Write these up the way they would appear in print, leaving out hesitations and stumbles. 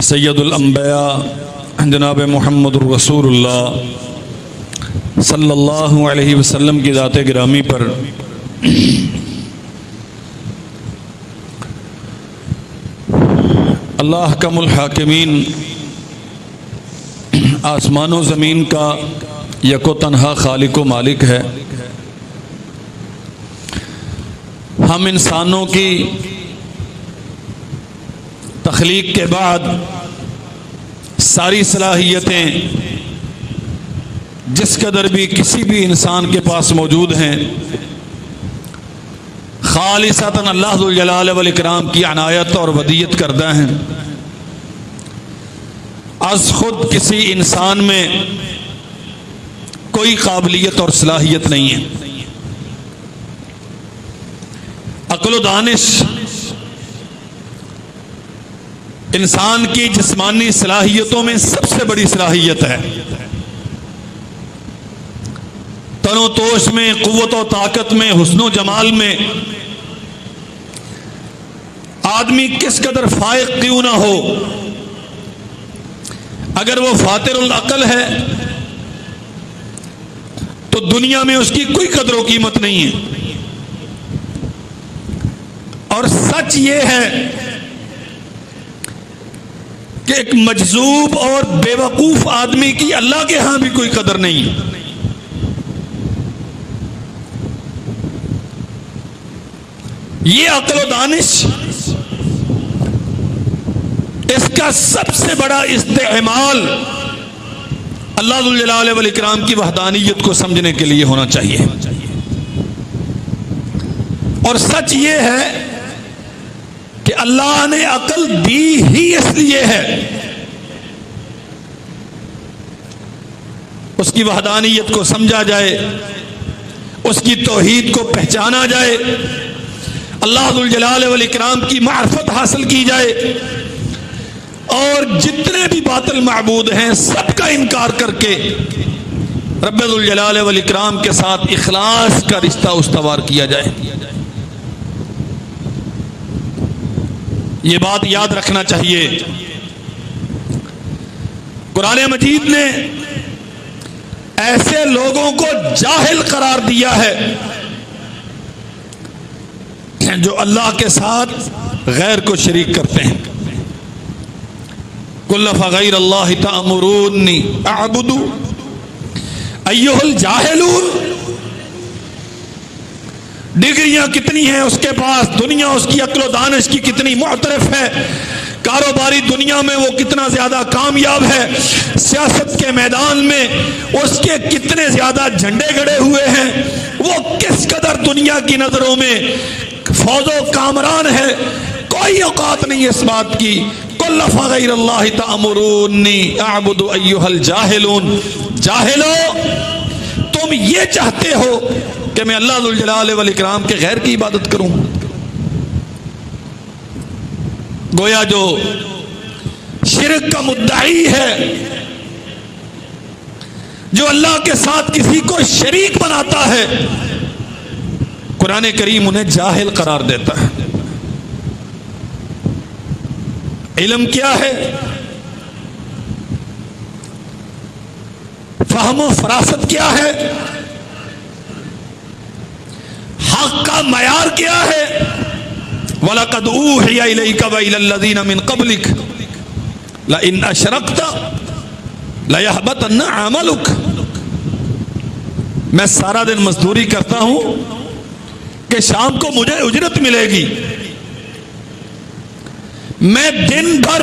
سید الانبیاء جناب محمد الرسول اللہ صلی اللہ علیہ وسلم کی ذات گرامی پر اللہ حکم الحاکمین آسمان و زمین کا یک و تنہا خالق و مالک ہے۔ ہم انسانوں کی تخلیق کے بعد ساری صلاحیتیں جس قدر بھی کسی بھی انسان کے پاس موجود ہیں خالصتاً اللہ ذو الجلال والاکرام کی عنایت اور ودیت کردہ ہیں۔ از خود کسی انسان میں کوئی قابلیت اور صلاحیت نہیں ہے۔ عقل و دانش انسان کی جسمانی صلاحیتوں میں سب سے بڑی صلاحیت ہے۔ تن و توش میں، قوت و طاقت میں، حسن و جمال میں آدمی کس قدر فائق کیوں نہ ہو، اگر وہ فاتر العقل ہے تو دنیا میں اس کی کوئی قدر و قیمت نہیں ہے۔ اور سچ یہ ہے کہ ایک مجذوب اور بے وقوف آدمی کی اللہ کے ہاں بھی کوئی قدر نہیں ہے۔ یہ عقل و دانش اس کا سب سے بڑا استعمال اللہ ذو الجلال والاکرام کی وحدانیت کو سمجھنے کے لیے ہونا چاہیے۔ اور سچ یہ ہے کہ اللہ نے عقل دی ہی اس لیے ہے اس کی وحدانیت کو سمجھا جائے، اس کی توحید کو پہچانا جائے، اللہ ذو الجلال والاکرام کی معرفت حاصل کی جائے، اور جتنے بھی باطل معبود ہیں سب کا انکار کر کے رب ذو الجلال والاکرام کے ساتھ اخلاص کا رشتہ استوار کیا جائے۔ یہ بات یاد رکھنا چاہیے۔ قرآن مجید نے ایسے لوگوں کو جاہل قرار دیا ہے جو اللہ کے ساتھ غیر کو شریک کرتے ہیں۔ قُلْ فَغَيْرَ اللَّهِ تَأْمُرُونِّي أَعْبُدُ أَيُّهَا الْجَاهِلُونَ۔ ڈگریاں کتنی ہیں اس کے پاس، دنیا اس کی عقل و دانش کی کتنی معترف ہے، کاروباری دنیا میں وہ کتنا زیادہ کامیاب ہے، سیاست کے میدان میں اس کے کتنے زیادہ جھنڈے گڑے ہوئے ہیں، وہ کس قدر دنیا کی نظروں میں فوز و کامران ہے، کوئی اوقات نہیں اس بات کی۔ قُلْ فَغَيْرَ اللَّهِ تَأْمُرُونِّي أَعْبُدُ أَيُّهَا الْجَاهِلُونَ۔ جاہلو، تم یہ چاہتے ہو کہ میں اللہ ذو الجلال والاکرام کے غیر کی عبادت کروں؟ گویا جو شرک کا مدعی ہے، جو اللہ کے ساتھ کسی کو شریک بناتا ہے، قرآن کریم انہیں جاہل قرار دیتا ہے۔ علم کیا ہے؟ فہم و فراست کیا ہے؟ حق کا معیار کیا ہے؟ وَلَقَدْ أُوحِيَ إِلَيْكَ وَإِلَى الَّذِينَ مِن قَبْلِكَ لَئِنْ أَشْرَكْتَ لَيَحْبَطَنَّ عَمَلُكَ۔ میں سارا دن مزدوری کرتا ہوں کہ شام کو مجھے اجرت ملے گی، میں دن بھر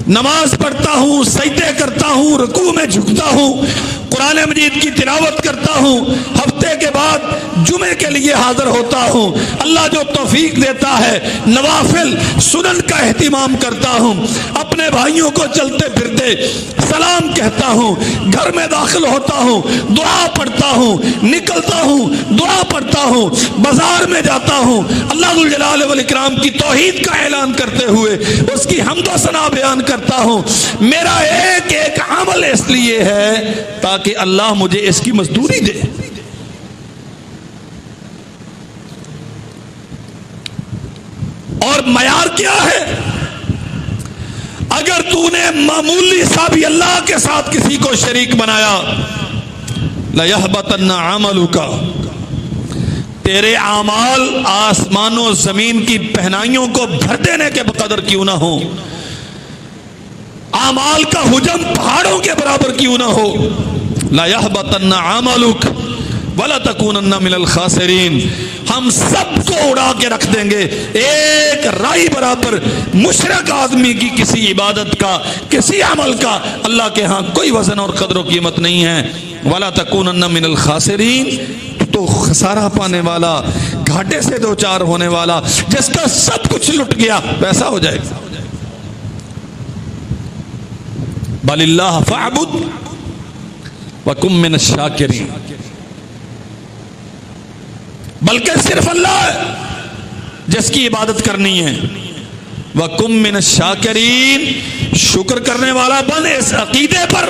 نماز پڑھتا ہوں، سجدے کرتا ہوں، رکوع میں جھکتا ہوں، قرآن مجید کی تلاوت کرتا ہوں، ہفتے کے بعد جمعے کے لیے حاضر ہوتا ہوں، اللہ جو توفیق دیتا ہے نوافل سنن کا اہتمام کرتا ہوں، اپنے بھائیوں کو چلتے پھرتے سلام کہتا ہوں، گھر میں داخل ہوتا ہوں، دعا پڑھتا ہوں، نکلتا ہوں، دعا پڑھتا ہوں، بازار میں جاتا ہوں، اللہ ذو الجلال والاکرام کی توحید کا اعلان کرتے ہوئے اس کی حمد و ثنا بیان کرتا ہوں۔ میرا ایک ایک عمل اس لیے ہے تاکہ اللہ مجھے اس کی مزدوری دے۔ اور معیار کیا ہے؟ معمولی سا بھی اللہ کے ساتھ کسی کو شریک بنایا، لَيَحْبَطَنَّ عَمَلُكَ، تیرے اعمال آسمان و زمین کی پہنائیوں کو بھر دینے کے بقدر کیوں نہ ہو، اعمال کا حجم پہاڑوں کے برابر کیوں نہ ہو، لَيَحْبَطَنَّ عَمَلُكَ وَلَتَكُونَنَّ مِنَ الْخَاسِرِينَ، ہم سب کو اڑا کے رکھ دیں گے، ایک رائی برابر مشرک آدمی کی کسی عبادت کا، کسی عمل کا اللہ کے ہاں کوئی وزن اور قدر و قیمت نہیں ہے۔ وَلَتَكُونَنَّ مِنَ الْخَاسِرِينَ، تو خسارہ پانے والا، گھاٹے سے دوچار ہونے والا، جس کا سب کچھ لٹ گیا ویسا ہو جائے گا۔ بَلِ اللَّهَ فَاعْبُدْ وَكُن مِّنَ الشَّاكِرِينَ، بلکہ صرف اللہ ہے جس کی عبادت کرنی ہے۔ وَكُن مِّنَ الشَّاكِرِينَ، شکر کرنے والا بن، اس عقیدے پر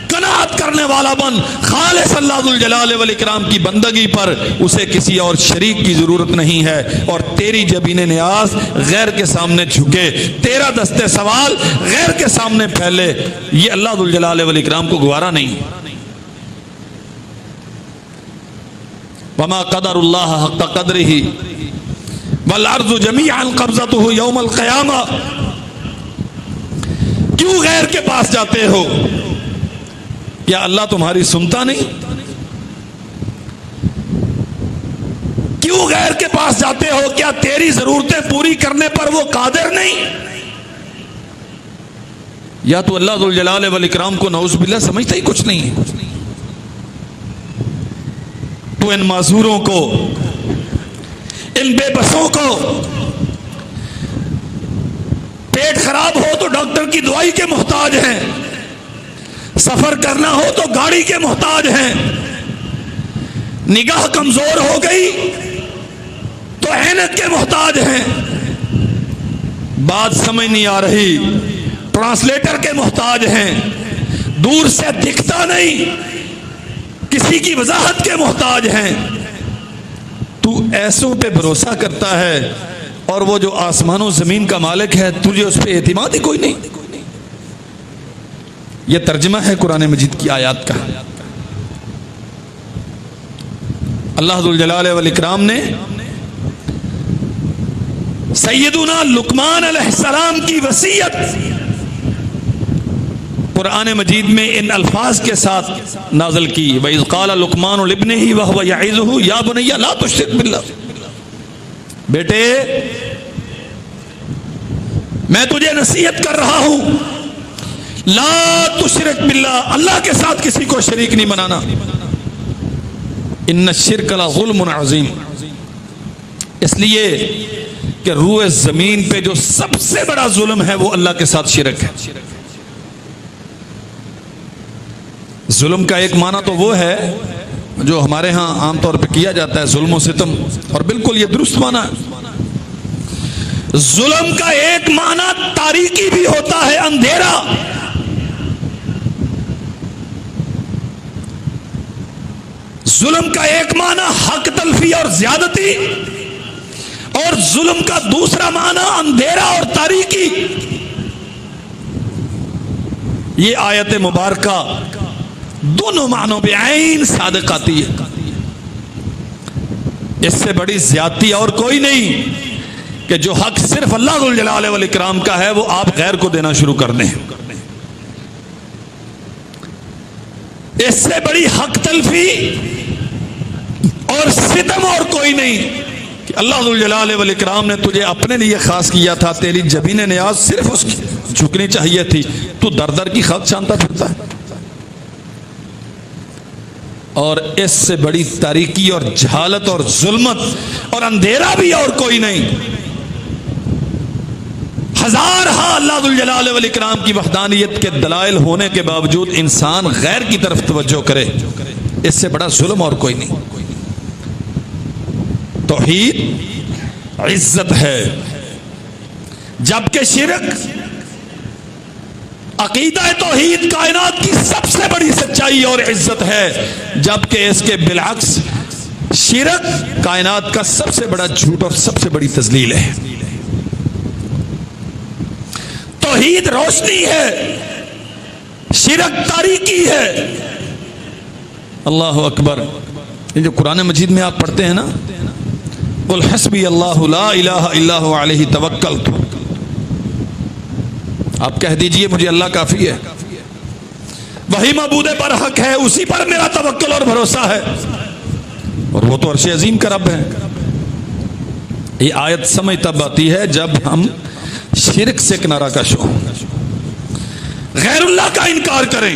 قناعت کرنے والا بن، خالص اللہ ذوالجلال والاکرام کی بندگی پر اسے کسی اور شریک کی ضرورت نہیں ہے، اور تیری جبین نیاز غیر کے سامنے جھکے، تیرا دست سوال غیر کے سامنے پھیلے، یہ اللہ ذوالجلال والاکرام کو گوارا نہیں۔ وما قدر اللہ حق قدرہ والارض جمیعا قبضتہ یوم القیامہ، کیوں غیر کے پاس جاتے ہو؟ کیا اللہ تمہاری سنتا نہیں؟ کیوں غیر کے پاس جاتے ہو؟ کیا تیری ضرورتیں پوری کرنے پر وہ قادر نہیں؟ یا تو اللہ ذوالجلال والاکرام کو نعوذ باللہ سمجھتا ہی کچھ نہیں ہے؟ تو ان معذوروں کو، ان بے بسوں کو، پیٹ خراب ہو تو ڈاکٹر کی دوائی کے محتاج ہیں، سفر کرنا ہو تو گاڑی کے محتاج ہیں، نگاہ کمزور ہو گئی تو عینک کے محتاج ہیں، بات سمجھ نہیں آ رہی ٹرانسلیٹر کے محتاج ہیں، دور سے دکھتا نہیں کسی کی وضاحت کے محتاج ہیں۔ تو ایسوں پہ بھروسہ کرتا ہے اور وہ جو آسمان و زمین کا مالک ہے تجھے اس پہ اعتماد ہی کوئی نہیں۔ یہ ترجمہ ہے قرآن مجید کی آیات کا۔ اللہ ذوالجلال والاکرام نے سیدنا لقمان علیہ السلام کی وصیت قرآن مجید میں ان الفاظ کے ساتھ نازل کی، وَإِذْ قَالَ لُقْمَانُ لِابْنِهِ وَهُوَ يَعِظُهُ يَا بُنَيَّ لَا تُشْرِكْ بِاللَّهِ، بیٹے میں تجھے نصیحت کر رہا ہوں، لا تشرک باللہ، اللہ کے ساتھ کسی کو شریک نہیں بنانا، ان الشرک لظلم عظیم، اس لیے کہ روئے زمین پہ جو سب سے بڑا ظلم ہے وہ اللہ کے ساتھ شرک ہے۔ ظلم کا ایک معنی تو وہ ہے جو ہمارے ہاں عام طور پہ کیا جاتا ہے، ظلم و ستم، اور بالکل یہ درست معنی ہے۔ ظلم کا ایک معنی تاریکی بھی ہوتا ہے، اندھیرا۔ ظلم کا ایک معنی حق تلفی اور زیادتی، اور ظلم کا دوسرا معنی اندھیرا اور تاریکی۔ یہ آیت مبارکہ دونوں معنوں پہ عین صادق آتی ہے۔ اس سے بڑی زیادتی اور کوئی نہیں کہ جو حق صرف اللہ ذوالجلال والاکرام کا ہے وہ آپ غیر کو دینا شروع کر دیں۔ اس سے بڑی حق تلفی اور ستم اور کوئی نہیں کہ اللہ ذوالجلال والاکرام نے تجھے اپنے لیے خاص کیا تھا، تیری جبین نیاز صرف اس کی جھکنی چاہیے تھی، تو در در کی خاک چانتا پھرتا ہے۔ اور اس سے بڑی تاریکی اور جہالت اور ظلمت اور اندھیرا بھی اور کوئی نہیں۔ ہزارہا اللہ ذوالجلال والاکرام کی وحدانیت کے دلائل ہونے کے باوجود انسان غیر کی طرف توجہ کرے، اس سے بڑا ظلم اور کوئی نہیں۔ توحید عزت ہے، جبکہ شرک، عقیدہ توحید کائنات کی سب سے بڑی سچائی اور عزت ہے، جبکہ اس کے بالعکس شرک کائنات کا سب سے بڑا جھوٹ اور سب سے بڑی تذلیل ہے۔ توحید روشنی ہے، شرک تاریکی ہے۔ اللہ اکبر۔ یہ جو قرآن مجید میں آپ پڑھتے ہیں نا، قل حسبی اللہ لا الہ الا هو علیہ توکلت، آپ کہہ دیجئے مجھے اللہ کافی ہے، وہی معبود برحق ہے، اسی پر میرا توکل اور بھروسہ ہے، اور وہ تو عرش عظیم کا رب ہے۔ یہ آیت سمجھ تب آتی ہے جب ہم شرک سے کنارہ کش ہو، غیر اللہ کا انکار کریں۔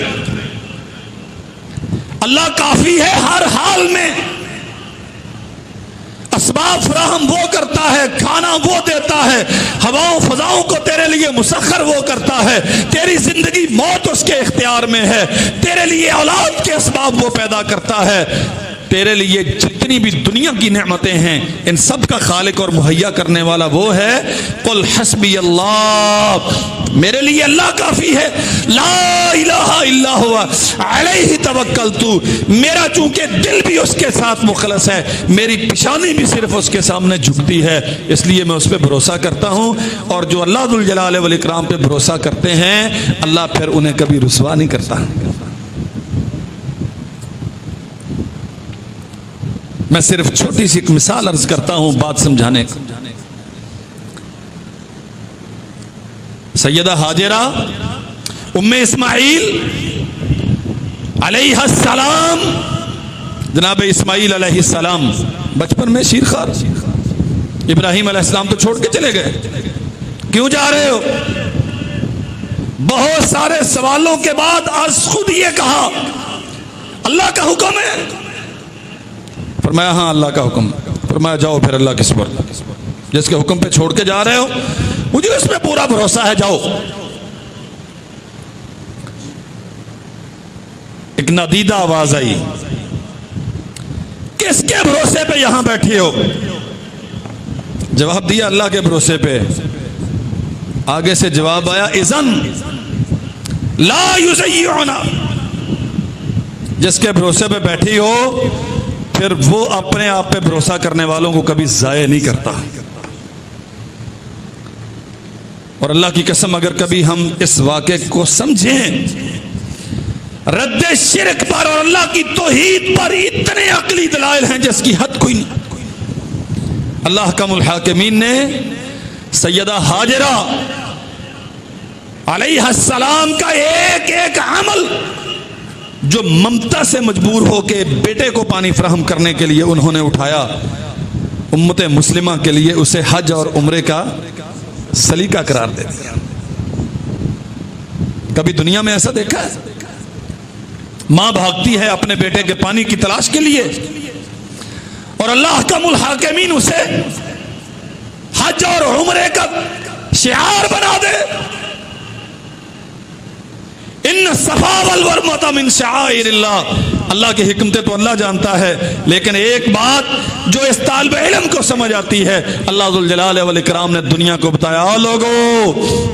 اللہ کافی ہے ہر حال میں، اسباب فراہم وہ کرتا ہے، کھانا وہ دیتا ہے، ہواؤں فضاؤں کو تیرے لیے مسخر وہ کرتا ہے، تیری زندگی موت اس کے اختیار میں ہے، تیرے لیے اولاد کے اسباب وہ پیدا کرتا ہے، تیرے لیے جتنی بھی دنیا کی نعمتیں ہیں ان سب کا خالق اور مہیا کرنے والا وہ ہے۔ قل حسبی اللہ، میرے لیے اللہ کافی ہے، لا الہ الا هو علیہ توکلت، میرا چونکہ دل بھی اس کے ساتھ مخلص ہے، میری پیشانی بھی صرف اس کے سامنے جھکتی ہے، اس لیے میں اس پہ بھروسہ کرتا ہوں۔ اور جو اللہ ذوالجلال والاکرام پہ بھروسہ کرتے ہیں اللہ پھر انہیں کبھی رسوا نہیں کرتا۔ میں صرف چھوٹی سی ایک مثال عرض کرتا ہوں بات سمجھانے کو۔ سیدہ ہاجرہ ام اسماعیل علیہ السلام، جناب اسماعیل علیہ السلام بچپن میں شیرخوار، ابراہیم علیہ السلام تو چھوڑ کے چلے گئے، کیوں جا رہے ہو؟ بہت سارے سوالوں کے بعد آج خود یہ کہا اللہ کا حکم ہے۔ فرمایا ہاں اللہ کا حکم۔ فرمایا جاؤ پھر اللہ کے سپرد، جس کے حکم پہ چھوڑ کے جا رہے ہو مجھے اس پہ پورا بھروسہ ہے، جاؤ۔ ایک نادیدہ آواز آئی، کس کے بھروسے پہ یہاں بیٹھے ہو؟ جواب دیا اللہ کے بھروسے پہ۔ آگے سے جواب آیا اذن لا یضیعنا، جس کے بھروسے پہ بیٹھی ہو پھر وہ اپنے آپ پہ بھروسہ کرنے والوں کو کبھی ضائع نہیں کرتا۔ اور اللہ کی قسم اگر کبھی ہم اس واقعے کو سمجھیں، رد شرک پر اور اللہ کی توحید پر اتنے عقلی دلائل ہیں جس کی حد کوئی نہیں۔ اللہ حکم الحاکمین نے سیدہ ہاجرہ علیہ السلام کا ایک ایک عمل جو ممتا سے مجبور ہو کے بیٹے کو پانی فراہم کرنے کے لیے انہوں نے اٹھایا، امت مسلمہ کے لیے اسے حج اور عمرے کا سلیقہ قرار دے دیا۔ کبھی دنیا میں ایسا دیکھا ہے؟ ماں بھاگتی ہے اپنے بیٹے کے پانی کی تلاش کے لیے اور اللہ حکم الحاکمین اسے حج اور عمرے کا شعار بنا دے۔ ان الصفا والمروہ من شعائر اللہ، اللہ کی حکمتیں تو اللہ جانتا ہے، لیکن ایک بات جو اس طالب علم کو سمجھ آتی ہے، اللہ ذوالجلال والاکرام نے دنیا کو بتایا، لوگو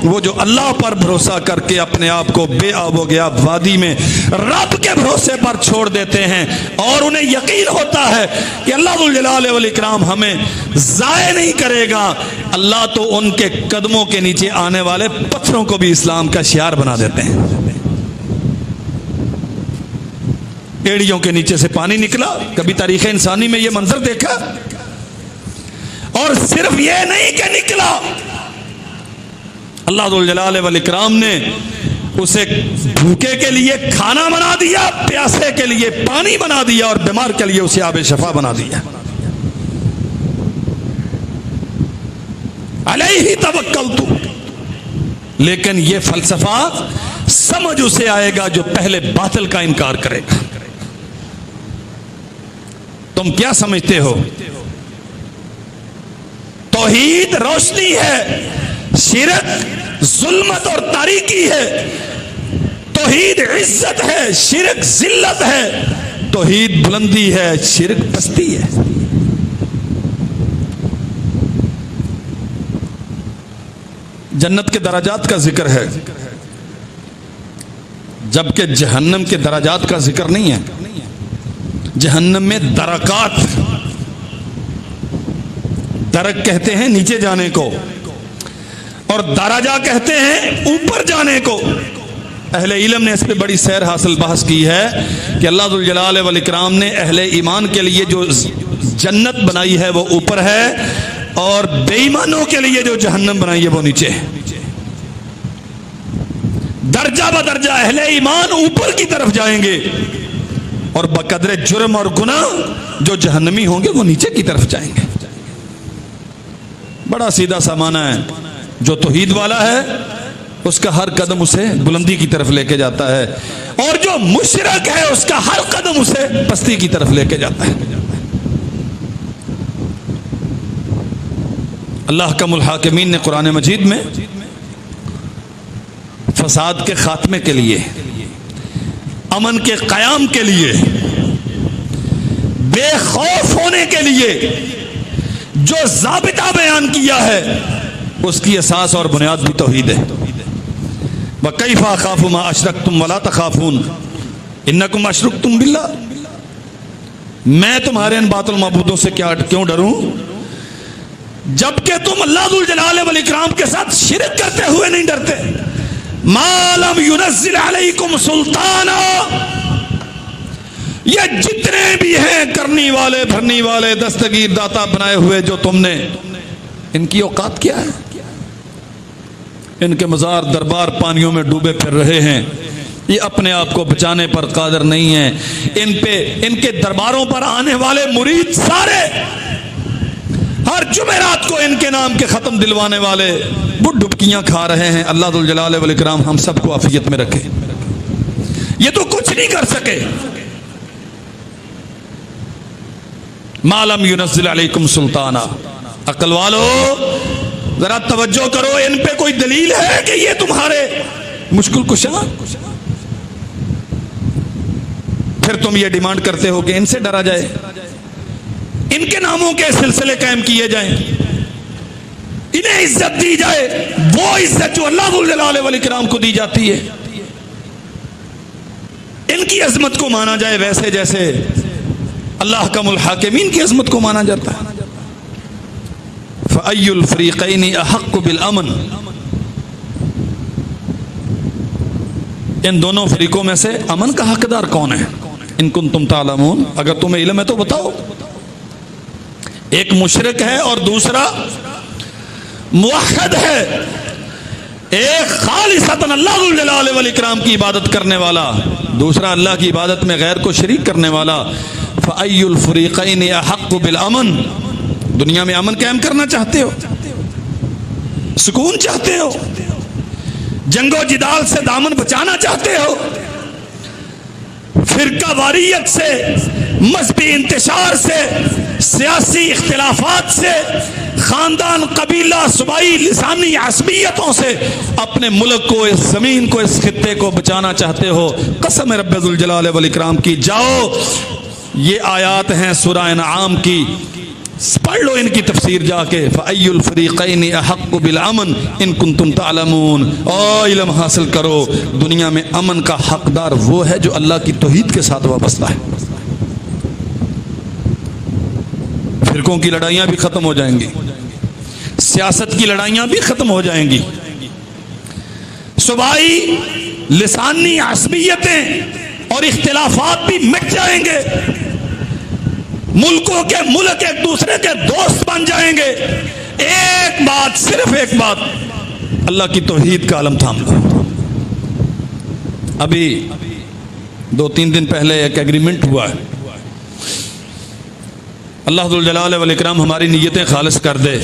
وہ جو اللہ پر بھروسہ کر کے اپنے آپ کو بے آب و گیا وادی میں رب کے بھروسے پر چھوڑ دیتے ہیں اور انہیں یقین ہوتا ہے کہ اللہ ذوالجلال والاکرام ہمیں ضائع نہیں کرے گا، اللہ تو ان کے قدموں کے نیچے آنے والے پتھروں کو بھی اسلام کا شعار بنا دیتے ہیں۔ ایڑیوں کے نیچے سے پانی نکلا، کبھی تاریخ انسانی میں یہ منظر دیکھا؟ اور صرف یہ نہیں کہ نکلا، اللہ ذوالجلال والاکرام نے اسے بھوکے کے لیے کھانا بنا دیا، پیاسے کے لیے پانی بنا دیا اور بیمار کے لیے اسے آب شفا بنا دیا۔ علیہ توکلت، لیکن یہ فلسفہ سمجھ اسے آئے گا جو پہلے باطل کا انکار کرے گا۔ تم کیا سمجھتے ہو؟ توحید روشنی ہے، شرک ظلمت اور تاریکی ہے۔ توحید عزت ہے، شرک ذلت ہے۔ توحید بلندی ہے، شرک پستی ہے۔ جنت کے درجات کا ذکر ہے جبکہ جہنم کے درجات کا ذکر نہیں ہے۔ جہنم میں درکات، درک کہتے ہیں نیچے جانے کو، اور درجہ کہتے ہیں اوپر جانے کو. اہل علم نے اس پہ بڑی سیر حاصل بحث کی ہے کہ اللہ ذو الجلال والاکرام نے اہل ایمان کے لیے جو جنت بنائی ہے وہ اوپر ہے، اور بے ایمانوں کے لیے جو جہنم بنائی ہے وہ نیچے ہے. درجہ بدرجہ اہل ایمان اوپر کی طرف جائیں گے، اور بقدر جرم اور گناہ جو جہنمی ہوں گے وہ نیچے کی طرف جائیں گے. بڑا سیدھا سا معنی ہے. جو توحید والا ہے اس کا ہر قدم اسے بلندی کی طرف لے کے جاتا ہے، اور جو مشرک ہے اس کا ہر قدم اسے پستی کی طرف لے کے جاتا ہے. اللہ کا الحاکمین نے قرآن مجید میں فساد کے خاتمے کے لیے، امن کے قیام کے لیے، بے خوف ہونے کے لیے جو ضابطہ بیان کیا ہے اس کی اساس اور بنیاد بھی توحید ہے. وَكَيْفَ أَخَافُ مَا أَشْرَكْتُمْ وَلَا تَخَافُونَ إِنَّكُمْ أَشْرَكْتُمْ بِاللَّهِ. میں تمہارے ان باطل معبودوں سے کیوں ڈروں جبکہ تم اللہ ذو الجلال والاکرام کے ساتھ شرک کرتے ہوئے نہیں ڈرتے. مَا لَمْ يُنَزِّلْ عَلَيْكُمْ سُلْطَانًا. یہ جتنے بھی ہیں کرنی والے بھرنی والے دستگیر داتا بنائے ہوئے جو تم نے، ان کی اوقات کیا ہے؟ ان کے مزار دربار پانیوں میں ڈوبے پھر رہے ہیں، یہ اپنے آپ کو بچانے پر قادر نہیں ہیں. ان کے درباروں پر آنے والے مرید سارے ہر جمعرات کو ان کے نام کے ختم دلوانے والے وہ ڈبکیاں کھا رہے ہیں. اللہ ذو الجلال والاکرام ہم سب کو عافیت میں رکھے. یہ تو کچھ نہیں کر سکے. ما لم ينزل علیکم سلطانا. عقل والو ذرا توجہ کرو، ان پہ کوئی دلیل ہے کہ یہ تمہارے مشکل کشا؟ پھر تم یہ ڈیمانڈ کرتے ہو کہ ان سے ڈرا جائے، ان کے ناموں کے سلسلے قائم کیے جائیں، انہیں عزت دی جائے، وہ عزت جو اللہ ذو الجلال والاکرام کو دی جاتی ہے. ان کی عظمت کو مانا جائے ویسے جیسے اللہ حکم الحاکمین کی عظمت کو مانا جاتا ہے. فَأَيُّ الْفَرِيقَيْنِ أَحَقُّ بِالْأَمْنِ. ان دونوں فریقوں میں سے امن کا حقدار کون ہے؟ ان کنتم تعلمون. اگر تمہیں علم ہے تو بتاؤ. ایک مشرک ہے اور دوسرا موحد ہے. ایک خالصتاً اللہ ذو الجلال والاکرام کی عبادت کرنے والا، دوسرا اللہ کی عبادت میں غیر کو شریک کرنے والا. فَأَيُّ الْفَرِيقَيْنِ أَحَقُّ بِالْأَمْنِ. دنیا میں امن قائم کرنا چاہتے ہو، سکون چاہتے ہو، جنگ و جدال سے دامن بچانا چاہتے ہو، فرقہ واریت سے، مذہبی انتشار سے، سیاسی اختلافات سے، خاندان قبیلہ صوبائی لسانی عصبیتوں سے اپنے ملک کو، اس زمین کو، اس خطے کو بچانا چاہتے ہو، قسم رب ذو الجلال والاکرام کی جاؤ. یہ آیات ہیں سورہ انعام کی، پڑھ لو ان کی تفسیر جا کے. فَأَيُّ الْفَرِيقَيْنِ أَحَقُّ بِالْأَمْنِ إِن كُنتُمْ تَعْلَمُونَ. او علم حاصل کرو، دنیا میں امن کا حقدار وہ ہے جو اللہ کی توحید کے ساتھ وابستہ ہے. فرقوں کی لڑائیاں بھی ختم ہو جائیں گی، سیاست کی لڑائیاں بھی ختم ہو جائیں گی، صوبائی لسانی عصبیتیں اور اختلافات بھی مٹ جائیں گے، ملکوں کے ملک ایک دوسرے کے دوست بن جائیں گے. ایک بات، صرف ایک بات، اللہ کی توحید کا علم تھام لو. ابھی 2-3 دن پہلے ایک ایگریمنٹ ہوا ہے. اللہ ذو الجلال والاکرام ہماری نیتیں خالص کر دے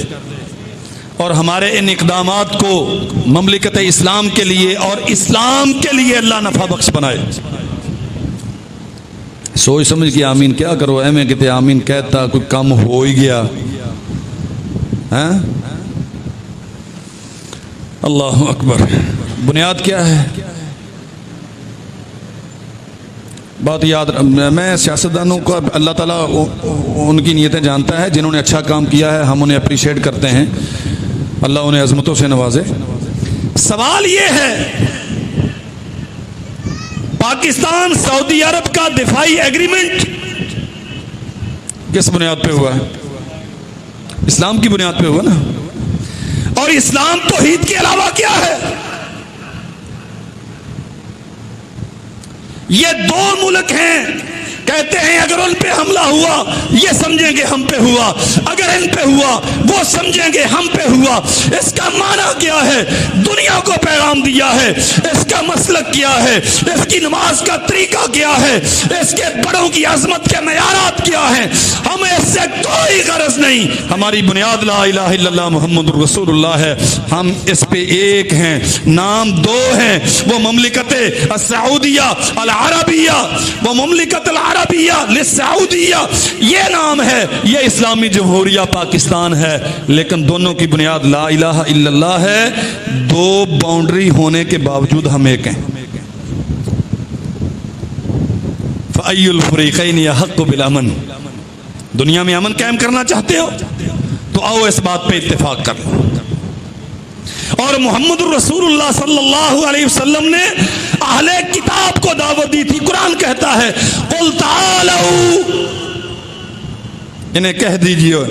اور ہمارے ان اقدامات کو مملکت اسلام کے لیے اور اسلام کے لیے اللہ نفع بخش بنائے. سوچ سمجھ کے آمین کیا کرو، اے میں کہتے آمین کہتا کوئی کام ہو ہی گیا. اللہ اکبر. بنیاد کیا ہے؟ بات یاد، میں سیاستدانوں کو اللہ تعالیٰ ان کی نیتیں جانتا ہے، جنہوں نے اچھا کام کیا ہے ہم انہیں اپریشیٹ کرتے ہیں، اللہ انہیں عظمتوں سے نوازے. سوال یہ ہے، پاکستان سعودی عرب کا دفاعی ایگریمنٹ کس بنیاد پہ ہوا ہے؟ اسلام کی بنیاد پہ ہوا نا. اور اسلام توحید کے علاوہ کیا ہے؟ یہ دو ملک ہیں، کہتے ہیں اگر ان پہ حملہ ہوا یہ سمجھیں گے ہم پہ ہوا، اگر ان پہ ہوا وہ سمجھیں گے ہم پہ ہوا۔ اس کا معنی کیا ہے؟ دنیا کو پیغام دیا ہے، اس کا مسلک کیا ہے، اس کی نماز کا طریقہ کیا ہے، اس کے بڑوں کی عظمت کے معیارات کیا ہیں، ہمیں اس سے کوئی غرض نہیں۔ ہماری بنیاد لا الہ الا اللہ محمد رسول اللہ ہے، ہم اس پہ ایک ہیں، نام دو ہیں، وہ مملکت السعودیہ العربیہ، وہ مملکت العربیہ للسعودیہ، یہ نام ہے، یہ اسلامی جمہوریہ پاکستان ہے، لیکن دونوں کی بنیاد لا الہ الا اللہ ہے۔ دو باؤنڈری ہونے کے باوجود ہم ایک ہیں۔ فَأَيُّ الْفَرِيقَيْنِ أَحَقُّ بِالْأَمْنِ، دنیا میں امن قائم کرنا چاہتے ہو تو آؤ اس بات پہ اتفاق کر لو۔ اور محمد الرسول اللہ صلی اللہ علیہ وسلم نے اہل کتاب کو دعوت دی تھی۔ قرآن کہتا ہے قُلْ تَعَالَوْا، انہیں کہہ دیجئے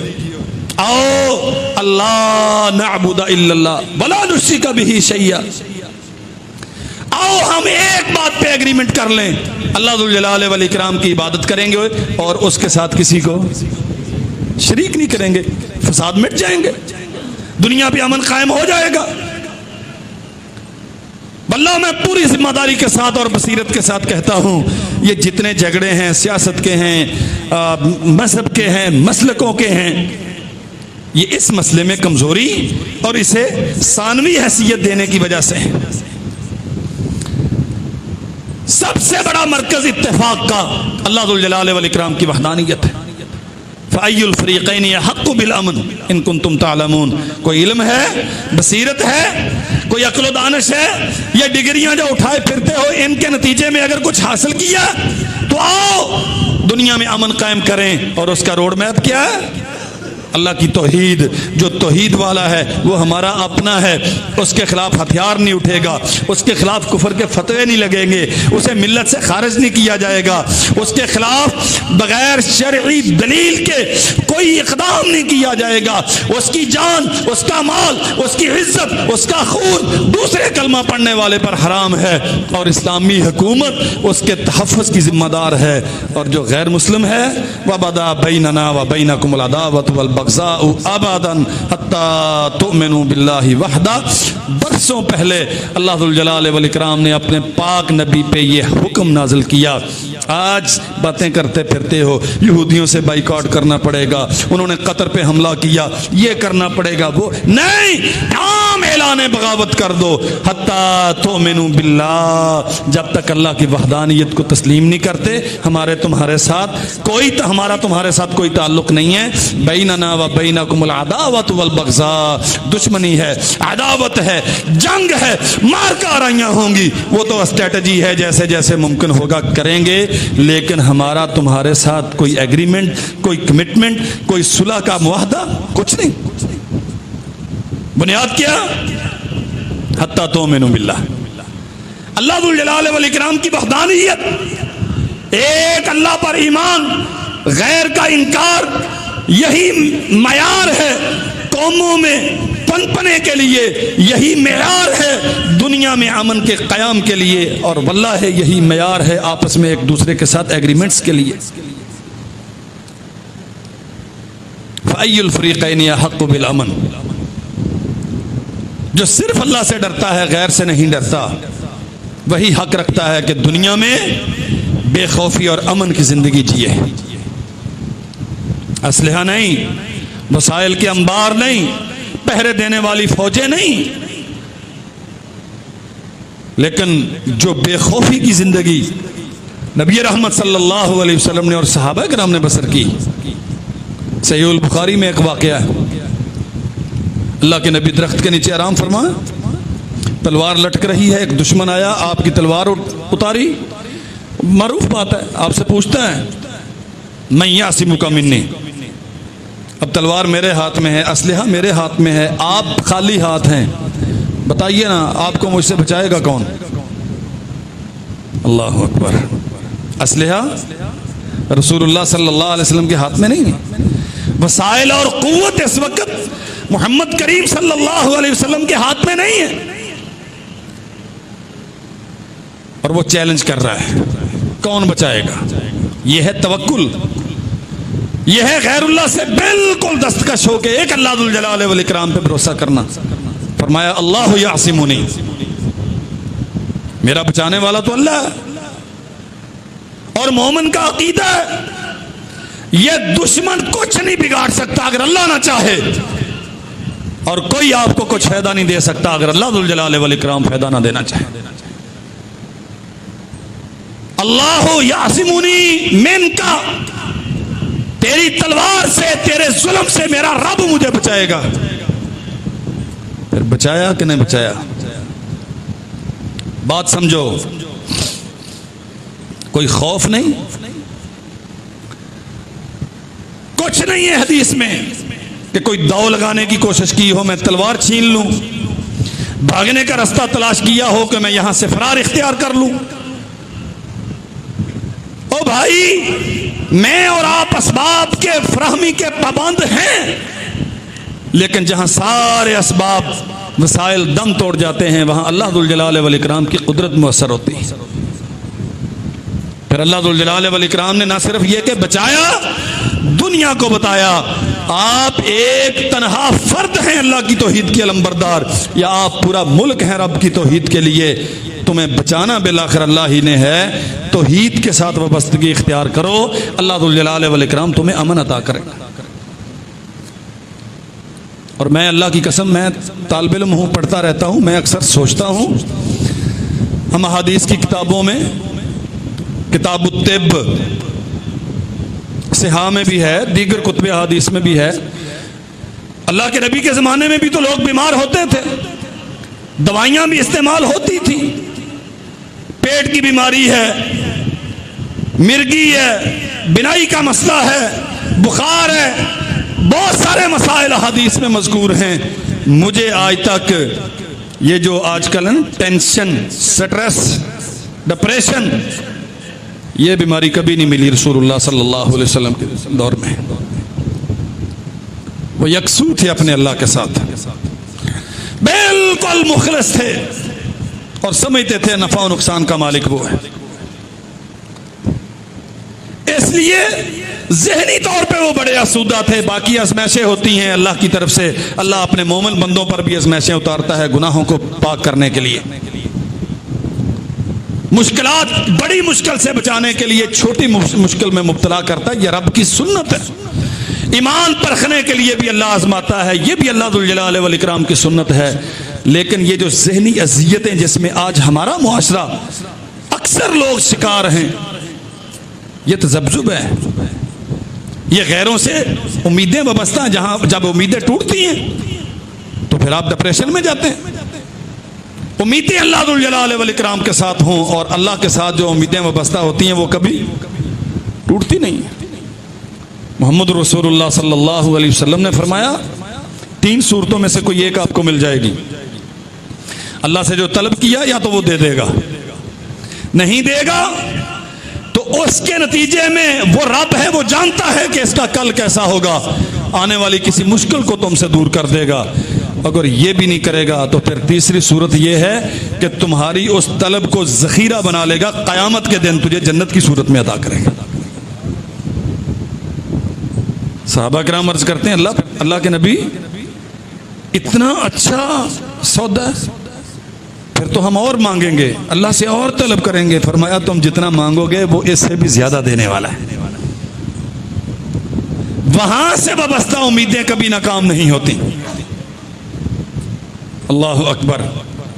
آؤ اللہ نعبد الا اللہ ولا نشرک بہ شیئا، آؤ ہم ایک بات پہ ایگریمنٹ کر لیں، اللہ ذوالجلال والاکرام کی عبادت کریں گے اور اس کے ساتھ کسی کو شریک نہیں کریں گے، فساد مٹ جائیں گے، دنیا پہ امن قائم ہو جائے گا۔ واللہ میں پوری ذمہ داری کے ساتھ اور بصیرت کے ساتھ کہتا ہوں، یہ جتنے جھگڑے ہیں سیاست کے ہیں، مذہب کے ہیں، مسلکوں کے ہیں، یہ اس مسئلے میں کمزوری اور اسے ثانوی حیثیت دینے کی وجہ سے ہے۔ سب سے بڑا مرکز اتفاق کا اللہ ذوالجلال والاکرام کی وحدانیت ہے۔ فَأَيُّ الْفَرِيقَيْنِ أَحَقُّ بِالْأَمْنِ إِن كُنتُمْ تَعْلَمُونَ، کوئی علم ہے، بصیرت ہے، کوئی عقل و دانش ہے، یہ ڈگریاں جو اٹھائے پھرتے ہو ان کے نتیجے میں اگر کچھ حاصل کیا تو آؤ دنیا میں امن قائم کریں۔ اور اس کا روڈ میپ کیا ہے؟ اللہ کی توحید، جو توحید والا ہے وہ ہمارا اپنا ہے، اس کے خلاف ہتھیار نہیں اٹھے گا، اس کے خلاف کفر کے فتوے نہیں لگیں گے، اسے ملت سے خارج نہیں کیا جائے گا، اس کے خلاف بغیر شرعی دلیل کے کوئی اقدام نہیں کیا جائے گا، اس کی جان، اس کا مال، اس کی عزت، اس کا خون دوسرے کلمہ پڑھنے والے پر حرام ہے، اور اسلامی حکومت اس کے تحفظ کی ذمہ دار ہے۔ اور جو غیر مسلم ہے وَبَدَا بَيْنَنَا وَبَيْنَكُمُ الْعَدَاوَةُ وَالْبَغْضَاءُ أَبَدًا حَتَّى تُؤْمِنُوا بِاللَّهِ وَحْدَهُ۔ برسوں پہلے اللہ ذوالجلال والاکرام نے اپنے پاک نبی پہ یہ حکم نازل کیا۔ آج باتیں کرتے پھرتے ہو یہودیوں سے بائیکاٹ کرنا پڑے گا، انہوں نے قطر پہ حملہ کیا، یہ کرنا پڑے گا، وہ نہیں، عام اعلان بغاوت کر دو حتی تؤمنوا باللہ۔ جب تک اللہ کی وحدانیت کو تسلیم نہیں کرتے ہمارے تمہارے ساتھ ہمارا تمہارے ساتھ کوئی تعلق نہیں ہے۔ بیننا و بینکم العداوۃ والبغضاء، دشمنی ہے، عداوت ہے، جنگ ہے، مار کارائیاں ہوں گی، وہ تو اسٹریٹجی ہے، جیسے جیسے ممکن ہوگا کریں گے، لیکن ہمارا تمہارے ساتھ کوئی ایگریمنٹ، کوئی کمٹمنٹ، کوئی صلح کا معاہدہ کچھ نہیں۔ بنیاد کیا؟ حتی تؤمنوا باللہ، اللہ ذوالجلال والاکرام کی وحدانیت، ایک اللہ پر ایمان، غیر کا انکار، یہی معیار ہے قوموں میں پنپنے کے لیے، یہی معیار ہے دنیا میں امن کے قیام کے لیے، اور واللہ ہے یہی معیار ہے آپس میں ایک دوسرے کے ساتھ ایگریمنٹس کے لیے۔ فَأَيُّ الْفَرِيقَيْنِ أَحَقُّ بِالْأَمْنِ، جو صرف اللہ سے ڈرتا ہے، غیر سے نہیں ڈرتا، وہی حق رکھتا ہے کہ دنیا میں بے خوفی اور امن کی زندگی جیے۔ اسلحہ نہیں، وسائل کے انبار نہیں، پہرے دینے والی فوجیں نہیں، لیکن جو بے خوفی کی زندگی نبی رحمت صلی اللہ علیہ وسلم نے اور صحابہ کرام نے بسر کی۔ صحیح البخاری میں ایک واقعہ ہے، اللہ کے نبی درخت کے نیچے آرام فرما، تلوار لٹک رہی ہے، ایک دشمن آیا، آپ کی تلوار اتاری، معروف بات ہے، آپ سے پوچھتا ہے میں یعصمک منی، اب تلوار میرے ہاتھ میں ہے، اسلحہ میرے ہاتھ میں ہے، آپ خالی ہاتھ ہیں، بتائیے نا آپ کو مجھ سے بچائے گا کون؟ اللہ اکبر۔ اسلحہ رسول اللہ صلی اللہ علیہ وسلم کے ہاتھ میں نہیں ہے، وسائل اور قوت اس وقت محمد کریم صلی اللہ علیہ وسلم کے ہاتھ میں نہیں ہے. اور وہ چیلنج کر رہا ہے کون بچائے گا. یہ ہے توکل, یہ ہے غیر اللہ سے بالکل دستکش ہو کے ایک اللہ ذو الجلال والاکرام پہ بھروسہ کرنا. فرمایا اللہ یعصمنی, میرا بچانے والا تو اللہ ہے. اور مومن کا عقیدہ ہے یہ دشمن کچھ نہیں بگاڑ سکتا اگر اللہ نہ چاہے, اور کوئی آپ کو کچھ فائدہ نہیں دے سکتا اگر اللہ ذو الجلال والاکرام فائدہ نہ دینا چاہے. اللہ یعصمنی منک, تیری تلوار سے تیرے ظلم سے میرا رب مجھے بچائے گا. پھر بچایا کہ نہیں بچایا؟ بات سمجھو, کوئی خوف نہیں, کچھ نہیں ہے حدیث میں کہ کوئی داؤ لگانے کی کوشش کی ہو میں تلوار چھین لوں, بھاگنے کا راستہ تلاش کیا ہو کہ میں یہاں سے فرار اختیار کر لوں. او بھائی میں اور آپ اسباب کے فراہمی کے پابند ہیں, لیکن جہاں سارے اسباب وسائل دم توڑ جاتے ہیں وہاں اللہ ذو الجلال والاکرام کی قدرت مؤثر ہوتی ہے. پھر اللہ ذو الجلال والاکرام نے نہ صرف یہ کہ بچایا, دنیا کو بتایا آپ ایک تنہا فرد ہیں اللہ کی توحید کے علمبردار, یا آپ پورا ملک ہیں رب کی توحید کے لیے. تمہیں بچانا بالآخر اللہ ہی نے ہے. توحید کے ساتھ وابستگی اختیار کرو, اللہ ذو الجلال والاکرام تمہیں امن عطا کرے گا. اور میں اللہ کی قسم, میں طالب علم ہوں, پڑھتا رہتا ہوں, میں اکثر سوچتا ہوں ہم احادیث کی کتابوں میں, کتاب الطب صحاح میں بھی ہے, دیگر کتب احادیث میں بھی ہے, اللہ کے نبی کے زمانے میں بھی تو لوگ بیمار ہوتے تھے, دوائیاں بھی استعمال ہوتی تھی. پیٹ کی بیماری ہے, مرگی ہے, بنائی کا مسئلہ ہے, بخار ہے, بہت سارے مسائل حدیث میں مذکور ہیں. مجھے آج تک یہ جو آج کل ٹینشن, سٹریس, ڈپریشن, یہ بیماری کبھی نہیں ملی رسول اللہ صلی اللہ علیہ وسلم کے دور میں. وہ یکسو تھے اپنے اللہ کے ساتھ, بالکل مخلص تھے اور سمجھتے تھے نفع و نقصان کا مالک وہ ہے. اس لیے ذہنی طور پہ وہ بڑے آسودہ تھے. باقی ازمائشیں ہوتی ہیں اللہ کی طرف سے, اللہ اپنے مومن بندوں پر بھی ازمائشیں اتارتا ہے گناہوں کو پاک کرنے کے لیے, مشکلات بڑی مشکل سے بچانے کے لیے چھوٹی مشکل میں مبتلا کرتا ہے. یہ رب کی سنت ہے. ایمان پرکھنے کے لیے بھی اللہ آزماتا ہے, یہ بھی اللہ ذو الجلال والاکرام کی سنت ہے. لیکن یہ جو ذہنی اذیتیں جس میں آج ہمارا معاشرہ اکثر لوگ شکار ہیں, یہ تذبذب ہے, یہ غیروں سے امیدیں وابستہ ہیں. جہاں جب امیدیں ٹوٹتی ہیں تو پھر آپ ڈپریشن میں جاتے ہیں. امیدیں اللہ ذو الجلال والاکرام کے ساتھ ہوں, اور اللہ کے ساتھ جو امیدیں وابستہ ہوتی ہیں وہ کبھی ٹوٹتی نہیں ہیں. محمد رسول اللہ صلی اللہ علیہ وسلم نے فرمایا 3 صورتوں میں سے کوئی ایک آپ کو مل جائے گی. اللہ سے جو طلب کیا یا تو وہ دے دے گا, نہیں دے گا تو اس کے نتیجے میں وہ رب ہے, وہ جانتا ہے کہ اس کا کل کیسا ہوگا, آنے والی کسی مشکل کو تم سے دور کر دے گا. اگر یہ بھی نہیں کرے گا تو پھر تیسری صورت یہ ہے کہ تمہاری اس طلب کو ذخیرہ بنا لے گا, قیامت کے دن تجھے جنت کی صورت میں عطا کرے گا. صحابہ کرام عرض کرتے ہیں اللہ کے نبی اتنا اچھا سودا ہے, پھر تو ہم اور مانگیں گے, اللہ سے اور طلب کریں گے. فرمایا تم جتنا مانگو گے وہ اس سے بھی زیادہ دینے والا ہے. وہاں سے وابستہ امیدیں کبھی ناکام نہیں ہوتی. اللہ اکبر.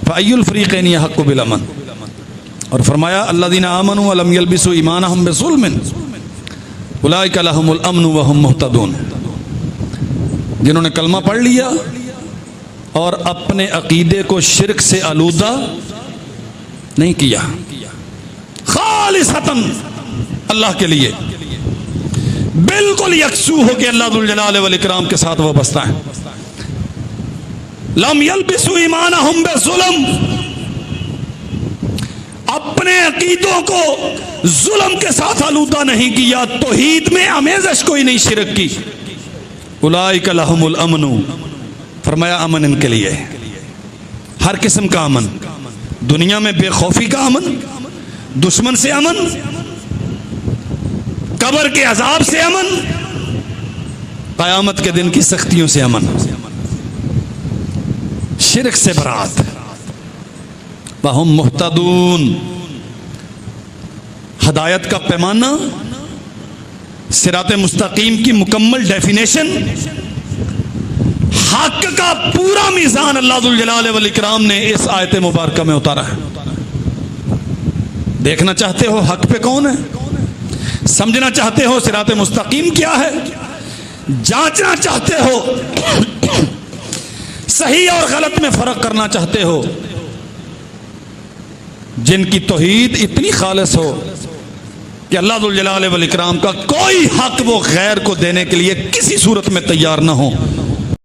فأی الفریقین یحق بالامن. اور فرمایا الذین آمنوا ولم یلبسوا ایمانہم بظلم اولئک لہم الامن وہم مہتدون. جنہوں نے کلمہ پڑھ لیا اور اپنے عقیدے کو شرک سے آلودہ نہیں کیا, خالصتاً اللہ کے لیے بالکل یکسو ہو کے اللہ ذو الجلال والاکرام کے ساتھ وابستہ ہیں. لم یلبسوا ایمانہم بظلم, اپنے عقیدوں کو ظلم کے ساتھ آلودہ نہیں کیا, توحید میں آمیزش کوئی نہیں شرک کی. اولئک لہم الامن, فرمایا امن ان کے لیے ہر قسم کا امن، دنیا میں بے خوفی کا امن، دشمن سے امن، قبر کے عذاب سے امن، قیامت کے دن کی سختیوں سے امن، شرک سے برات، وہم مہتدون، ہدایت کا پیمانہ، صراط مستقیم کی مکمل ڈیفینیشن، حق کا پورا میزان اللہ ذوالجلال والاکرام نے اس آیت مبارکہ میں اتارا ہے۔ دیکھنا چاہتے ہو حق پہ کون ہے، سمجھنا چاہتے ہو صراط مستقیم کیا ہے، جانچنا چاہتے ہو، صحیح اور غلط میں فرق کرنا چاہتے ہو، جن کی توحید اتنی خالص ہو کہ اللہ ذوالجلال والاکرام کا کوئی حق وہ غیر کو دینے کے لیے کسی صورت میں تیار نہ ہو،